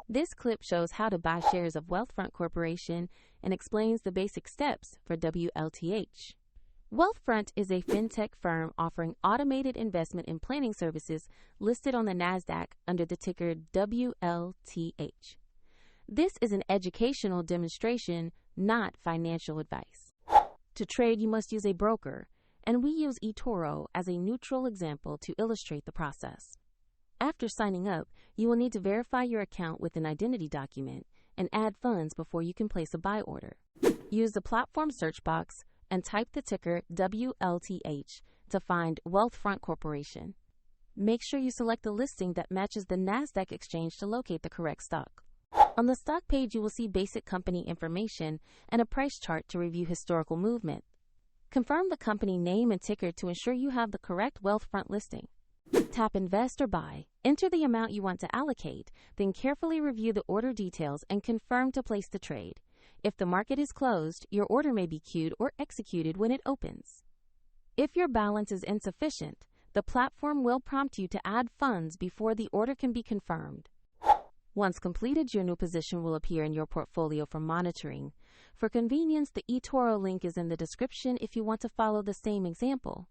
This clip shows how to buy shares of Wealthfront Corporation and explains the basic steps for WLTH. Wealthfront is a fintech firm offering automated investment and planning services listed on the NASDAQ under the ticker WLTH. This is an educational demonstration, not financial advice. To trade, you must use a broker, and we use eToro as a neutral example to illustrate the process. After signing up, you will need to verify your account with an identity document and add funds before you can place a buy order. Use the platform search box and type the ticker WLTH to find Wealthfront Corporation. Make sure you select the listing that matches the NASDAQ exchange to locate the correct stock. On the stock page, you will see basic company information and a price chart to review historical movement. Confirm the company name and ticker to ensure you have the correct Wealthfront listing. Tap Invest or Buy, enter the amount you want to allocate, then carefully review the order details and confirm to place the trade. If the market is closed, your order may be queued or executed when it opens. If your balance is insufficient, the platform will prompt you to add funds before the order can be confirmed. Once completed, your new position will appear in your portfolio for monitoring. For convenience, the eToro link is in the description if you want to follow the same example.